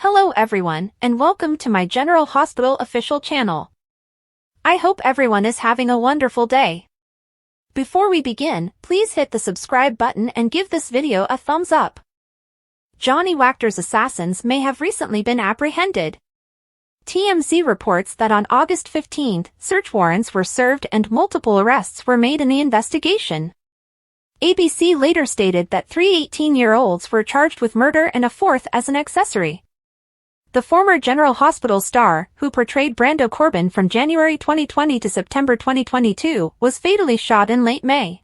Hello everyone, and welcome to my General Hospital official channel. I hope everyone is having a wonderful day. Before we begin, please hit the subscribe button and give this video a thumbs up. Johnny Wactor's assassins may have recently been apprehended. TMZ reports that on August 15, search warrants were served and multiple arrests were made in the investigation. ABC later stated that three 18-year-olds were charged with murder and a fourth as an accessory. The former General Hospital star, who portrayed Brando Corbin from January 2020 to September 2022, was fatally shot in late May.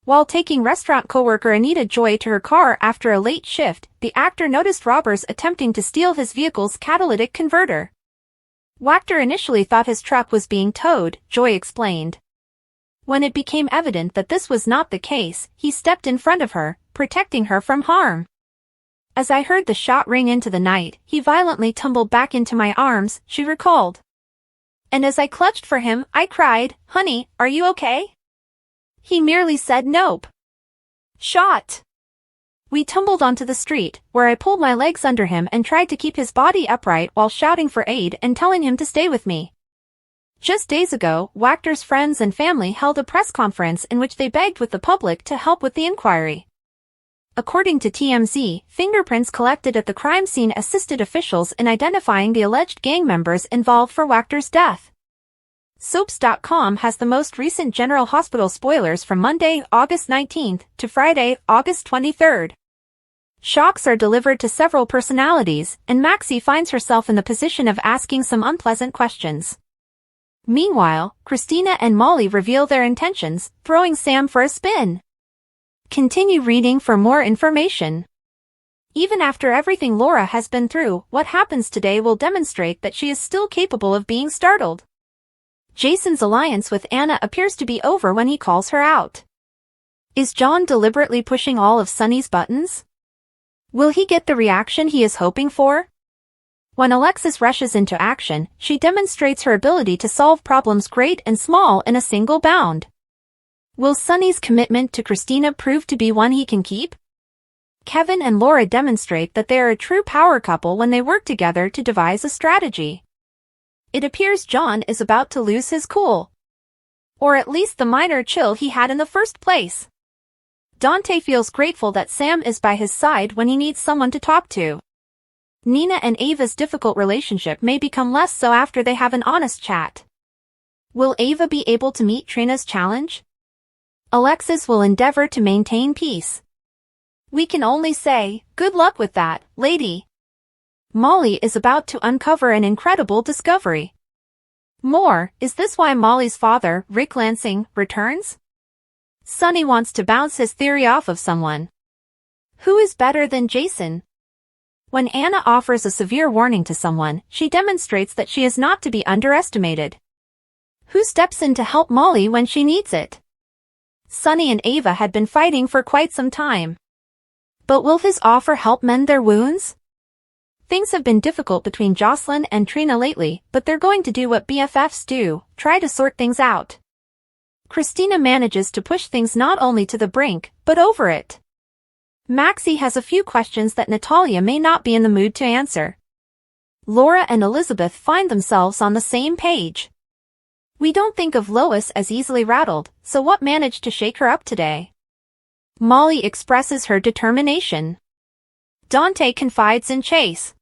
While taking restaurant coworker Anita Joy to her car after a late shift, the actor noticed robbers attempting to steal his vehicle's catalytic converter. Wactor initially thought his truck was being towed, Joy explained. When it became evident that this was not the case, he stepped in front of her, protecting her from harm. As I heard the shot ring into the night, he violently tumbled back into my arms, she recalled. And as I clutched for him, I cried, "Honey, are you okay?" He merely said nope. Shot. We tumbled onto the street, where I pulled my legs under him and tried to keep his body upright while shouting for aid and telling him to stay with me. Just days ago, Wactor's friends and family held a press conference in which they begged with the public to help with the inquiry. According to TMZ, fingerprints collected at the crime scene assisted officials in identifying the alleged gang members involved for Wactor's death. Soaps.com has the most recent General Hospital spoilers from Monday, August 19 to Friday, August 23. Shocks are delivered to several personalities, and Maxie finds herself in the position of asking some unpleasant questions. Meanwhile, Christina and Molly reveal their intentions, throwing Sam for a spin. Continue reading for more information. Even after everything Laura has been through, what happens today will demonstrate that she is still capable of being startled. Jason's alliance with Anna appears to be over when he calls her out. Is John deliberately pushing all of Sonny's buttons? Will he get the reaction he is hoping for? When Alexis rushes into action, she demonstrates her ability to solve problems great and small in a single bound. Will Sonny's commitment to Christina prove to be one he can keep? Kevin and Laura demonstrate that they are a true power couple when they work together to devise a strategy. It appears John is about to lose his cool. Or at least the minor chill he had in the first place. Dante feels grateful that Sam is by his side when he needs someone to talk to. Nina and Ava's difficult relationship may become less so after they have an honest chat. Will Ava be able to meet Trina's challenge? Alexis will endeavor to maintain peace. We can only say, good luck with that, lady. Molly is about to uncover an incredible discovery. More, is this why Molly's father, Rick Lansing, returns? Sonny wants to bounce his theory off of someone. Who is better than Jason? When Anna offers a severe warning to someone, she demonstrates that she is not to be underestimated. Who steps in to help Molly when she needs it? Sonny and Ava had been fighting for quite some time. But will his offer help mend their wounds? Things have been difficult between Jocelyn and Trina lately, but they're going to do what BFFs do, try to sort things out. Christina manages to push things not only to the brink, but over it. Maxie has a few questions that Natalia may not be in the mood to answer. Laura and Elizabeth find themselves on the same page. We don't think of Lois as easily rattled, so what managed to shake her up today? Molly expresses her determination. Dante confides in Chase.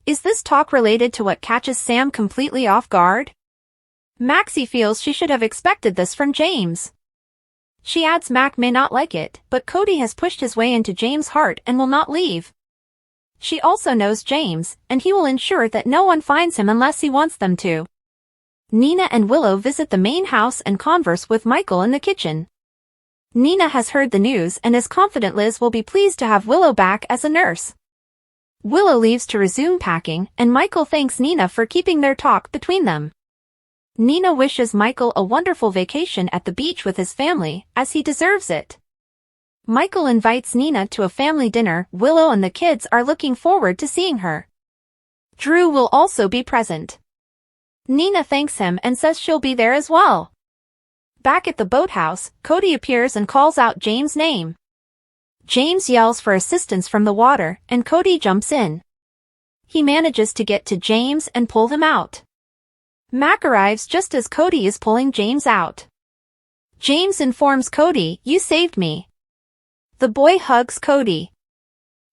Is this talk related to what catches Sam completely off guard? Maxie feels she should have expected this from James. She adds Mac may not like it, but Cody has pushed his way into James' heart and will not leave. She also knows James, and he will ensure that no one finds him unless he wants them to. Nina and Willow visit the main house and converse with Michael in the kitchen. Nina has heard the news and is confident Liz will be pleased to have Willow back as a nurse. Willow leaves to resume packing, and Michael thanks Nina for keeping their talk between them. Nina wishes Michael a wonderful vacation at the beach with his family, as he deserves it. Michael invites Nina to a family dinner. Willow and the kids are looking forward to seeing her. Drew will also be present. Nina thanks him and says she'll be there as well. Back at the boathouse, Cody appears and calls out James' name. James yells for assistance from the water, and Cody jumps in. he manages to get to James and pull him out. Mac arrives just as Cody is pulling James out. James informs Cody, "You saved me." The boy hugs Cody.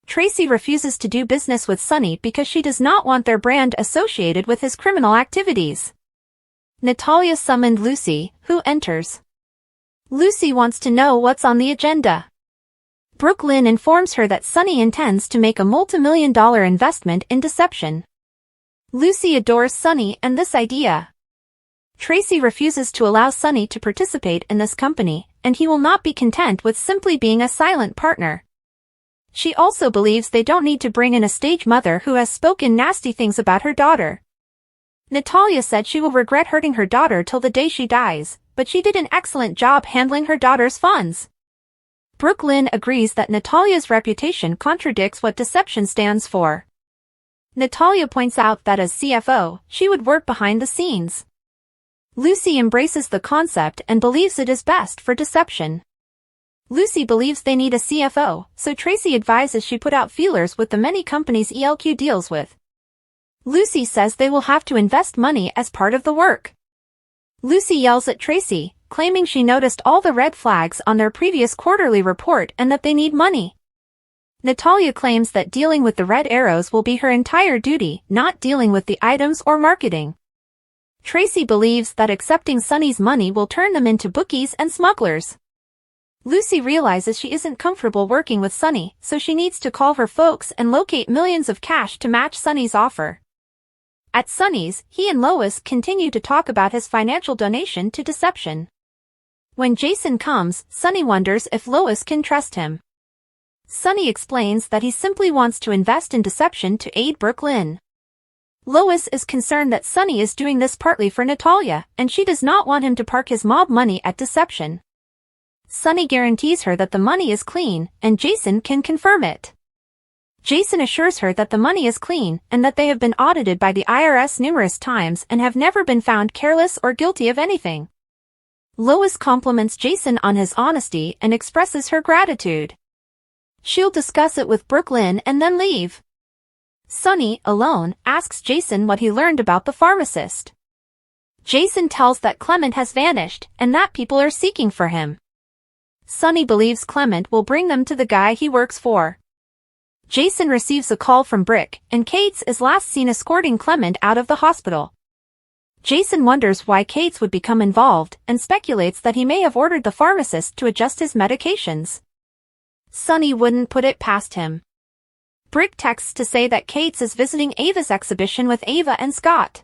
Tracy refuses to do business with Sonny because she does not want their brand associated with his criminal activities. Natalia summoned Lucy, who enters. Lucy wants to know what's on the agenda. Brooklyn informs her that Sonny intends to make a multi-million-dollar investment in deception. Lucy adores Sonny and this idea. Tracy refuses to allow Sonny to participate in this company, and he will not be content with simply being a silent partner. She also believes they don't need to bring in a stage mother who has spoken nasty things about her daughter. Natalia said she will regret hurting her daughter till the day she dies, but she did an excellent job handling her daughter's funds. Brooklyn agrees that Natalia's reputation contradicts what deception stands for. Natalia points out that as CFO, she would work behind the scenes. Lucy embraces the concept and believes it is best for deception. Lucy believes they need a CFO, so Tracy advises she put out feelers with the many companies ELQ deals with. Lucy says they will have to invest money as part of the work. Lucy yells at Tracy, claiming she noticed all the red flags on their previous quarterly report and that they need money. Natalia claims that dealing with the red arrows will be her entire duty, not dealing with the items or marketing. Tracy believes that accepting Sonny's money will turn them into bookies and smugglers. Lucy realizes she isn't comfortable working with Sonny, so she needs to call her folks and locate millions of cash to match Sonny's offer. At Sonny's, he and Lois continue to talk about his financial donation to deception. When Jason comes, Sonny wonders if Lois can trust him. Sonny explains that he simply wants to invest in deception to aid Brooklyn. Lois is concerned that Sonny is doing this partly for Natalia, and she does not want him to park his mob money at deception. Sonny guarantees her that the money is clean, and Jason can confirm it. Jason assures her that the money is clean and that they have been audited by the IRS numerous times and have never been found careless or guilty of anything. Lois compliments Jason on his honesty and expresses her gratitude. She'll discuss it with Brooklyn and then leave. Sonny, alone, asks Jason what he learned about the pharmacist. Jason tells that Clement has vanished and that people are seeking for him. Sonny believes Clement will bring them to the guy he works for. Jason receives a call from Brick, and Cates is last seen escorting Clement out of the hospital. Jason wonders why Cates would become involved and speculates that he may have ordered the pharmacist to adjust his medications. Sonny wouldn't put it past him. Brick texts to say that Cates is visiting Ava's exhibition with Ava and Scott.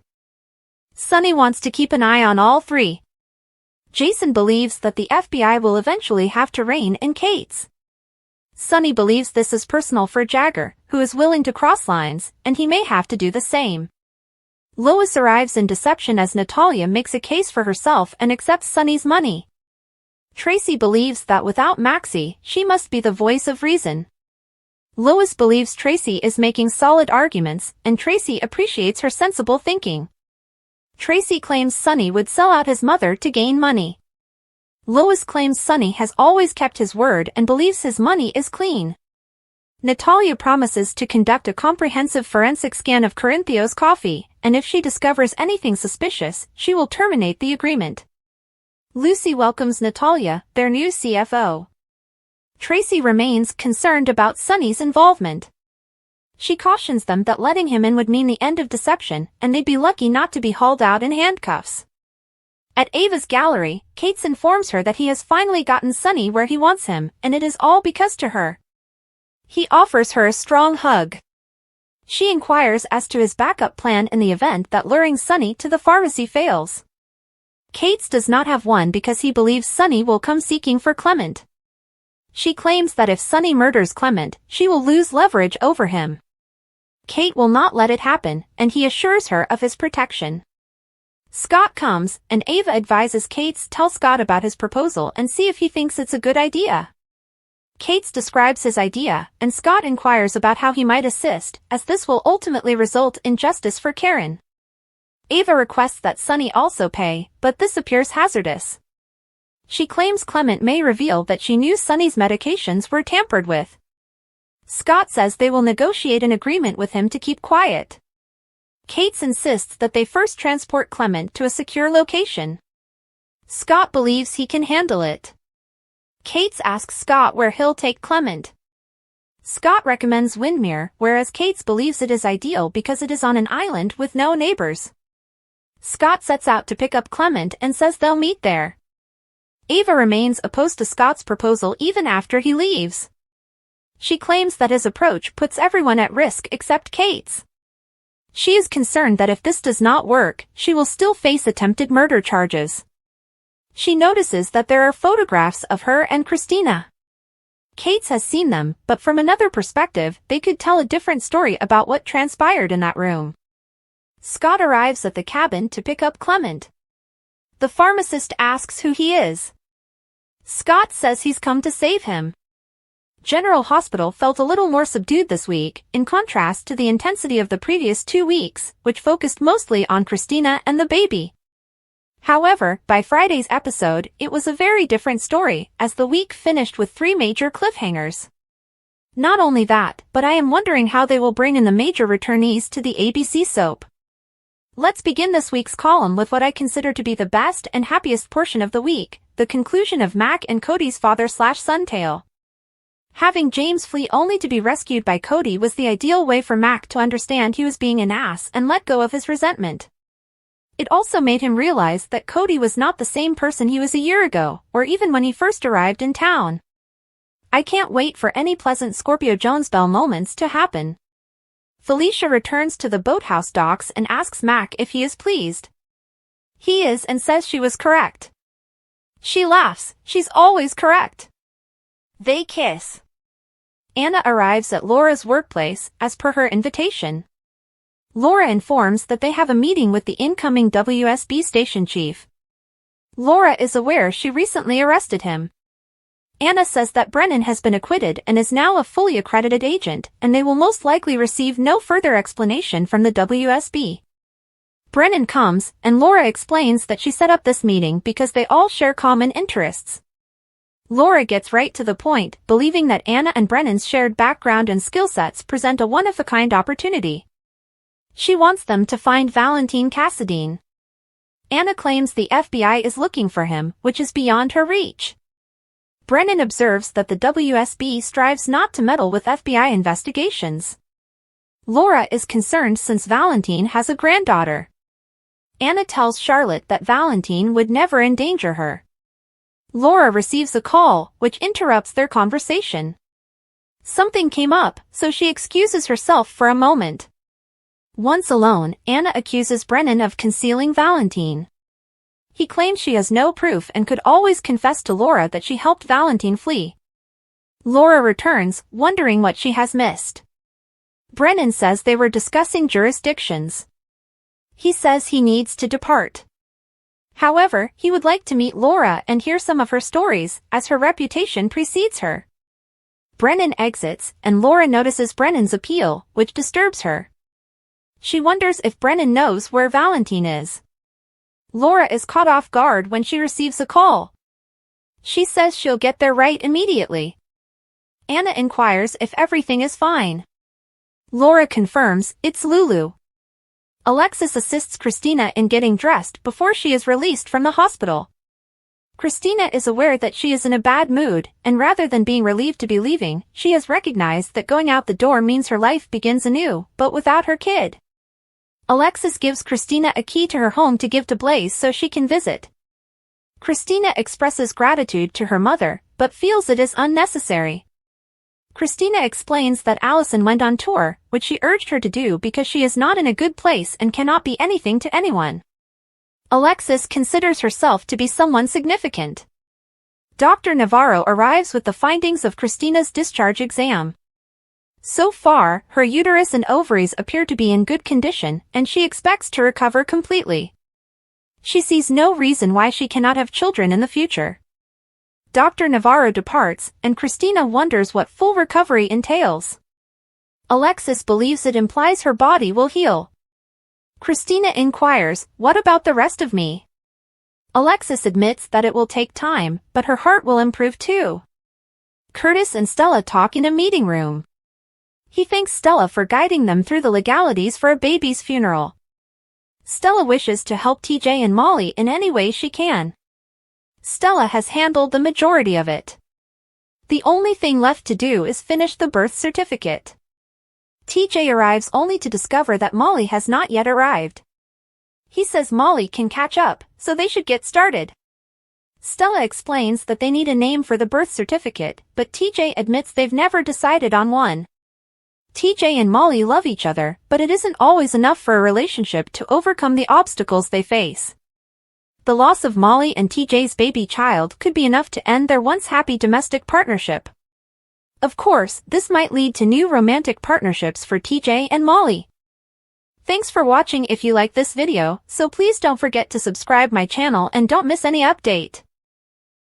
Sonny wants to keep an eye on all three. Jason believes that the FBI will eventually have to rein in Cates. Sonny believes this is personal for Jagger, who is willing to cross lines, and he may have to do the same. Lois arrives in deception as Natalia makes a case for herself and accepts Sonny's money. Tracy believes that without Maxie, she must be the voice of reason. Lois believes Tracy is making solid arguments, and Tracy appreciates her sensible thinking. Tracy claims Sonny would sell out his mother to gain money. Lois claims Sonny has always kept his word and believes his money is clean. Natalia promises to conduct a comprehensive forensic scan of Corinthio's coffee, and if she discovers anything suspicious, she will terminate the agreement. Lucy welcomes Natalia, their new CFO. Tracy remains concerned about Sonny's involvement. She cautions them that letting him in would mean the end of deception, and they'd be lucky not to be hauled out in handcuffs. At Ava's gallery, Cates informs her that he has finally gotten Sonny where he wants him, and it is all because to her. He offers her a strong hug. She inquires as to his backup plan in the event that luring Sonny to the pharmacy fails. Cates does not have one because he believes Sonny will come seeking for Clement. She claims that if Sonny murders Clement, she will lose leverage over him. Kate will not let it happen, and he assures her of his protection. Scott comes, and Ava advises Cates tell Scott about his proposal and see if he thinks it's a good idea. Cates describes his idea, and Scott inquires about how he might assist, as this will ultimately result in justice for Karen. Ava requests that Sonny also pay, but this appears hazardous. She claims Clement may reveal that she knew Sonny's medications were tampered with. Scott says they will negotiate an agreement with him to keep quiet. Kate insists that they first transport Clement to a secure location. Scott believes he can handle it. Kate asks Scott where he'll take Clement. Scott recommends Windmere, whereas Kate believes it is ideal because it is on an island with no neighbors. Scott sets out to pick up Clement and says they'll meet there. Ava remains opposed to Scott's proposal even after he leaves. She claims that his approach puts everyone at risk except Kate's. She is concerned that if this does not work, she will still face attempted murder charges. She notices that there are photographs of her and Christina. Kate has seen them, but from another perspective, they could tell a different story about what transpired in that room. Scott arrives at the cabin to pick up Clement. The pharmacist asks who he is. Scott says he's come to save him. General Hospital felt a little more subdued this week, in contrast to the intensity of the previous 2 weeks, which focused mostly on Christina and the baby. However, by Friday's episode, it was a very different story, as the week finished with 3 major cliffhangers. Not only that, but I am wondering how they will bring in the major returnees to the ABC soap. Let's begin this week's column with what I consider to be the best and happiest portion of the week, the conclusion of Mac and Cody's father-slash-son tale. Having James flee only to be rescued by Cody was the ideal way for Mac to understand he was being an ass and let go of his resentment. It also made him realize that Cody was not the same person he was a year ago, or even when he first arrived in town. I can't wait for any pleasant Scorpio Jones-Bell moments to happen. Felicia returns to the boathouse docks and asks Mac if he is pleased. He is and says she was correct. She laughs, she's always correct. They kiss. Anna arrives at Laura's workplace, as per her invitation. Laura informs that they have a meeting with the incoming WSB station chief. Laura is aware she recently arrested him. Anna says that Brennan has been acquitted and is now a fully accredited agent, and they will most likely receive no further explanation from the WSB. Brennan comes, and Laura explains that she set up this meeting because they all share common interests. Laura gets right to the point, believing that Anna and Brennan's shared background and skill sets present a one-of-a-kind opportunity. She wants them to find Valentine Cassadine. Anna claims the FBI is looking for him, which is beyond her reach. Brennan observes that the WSB strives not to meddle with FBI investigations. Laura is concerned since Valentine has a granddaughter. Anna tells Charlotte that Valentine would never endanger her. Laura receives a call, which interrupts their conversation. Something came up, so she excuses herself for a moment. Once alone, Anna accuses Brennan of concealing Valentine. He claims she has no proof and could always confess to Laura that she helped Valentine flee. Laura returns, wondering what she has missed. Brennan says they were discussing jurisdictions. He says he needs to depart. However, he would like to meet Laura and hear some of her stories, as her reputation precedes her. Brennan exits, and Laura notices Brennan's appeal, which disturbs her. She wonders if Brennan knows where Valentine is. Laura is caught off guard when she receives a call. She says she'll get there right immediately. Anna inquires if everything is fine. Laura confirms it's Lulu. Alexis assists Christina in getting dressed before she is released from the hospital. Christina is aware that she is in a bad mood, and rather than being relieved to be leaving, she has recognized that going out the door means her life begins anew, but without her kid. Alexis gives Christina a key to her home to give to Blaze so she can visit. Christina expresses gratitude to her mother, but feels it is unnecessary. Christina explains that Allison went on tour, which she urged her to do because she is not in a good place and cannot be anything to anyone. Alexis considers herself to be someone significant. Dr. Navarro arrives with the findings of Christina's discharge exam. So far, her uterus and ovaries appear to be in good condition, and she expects to recover completely. She sees no reason why she cannot have children in the future. Dr. Navarro departs, and Christina wonders what full recovery entails. Alexis believes it implies her body will heal. Christina inquires, "What about the rest of me?" Alexis admits that it will take time, but her heart will improve too. Curtis and Stella talk in a meeting room. He thanks Stella for guiding them through the legalities for a baby's funeral. Stella wishes to help TJ and Molly in any way she can. Stella has handled the majority of it. The only thing left to do is finish the birth certificate. TJ arrives only to discover that Molly has not yet arrived. He says Molly can catch up, so they should get started. Stella explains that they need a name for the birth certificate, but TJ admits they've never decided on one. TJ and Molly love each other, but it isn't always enough for a relationship to overcome the obstacles they face. The loss of Molly and TJ's baby child could be enough to end their once happy domestic partnership. Of course, this might lead to new romantic partnerships for TJ and Molly. Thanks for watching. If you like this video, so please don't forget to subscribe my channel and don't miss any update.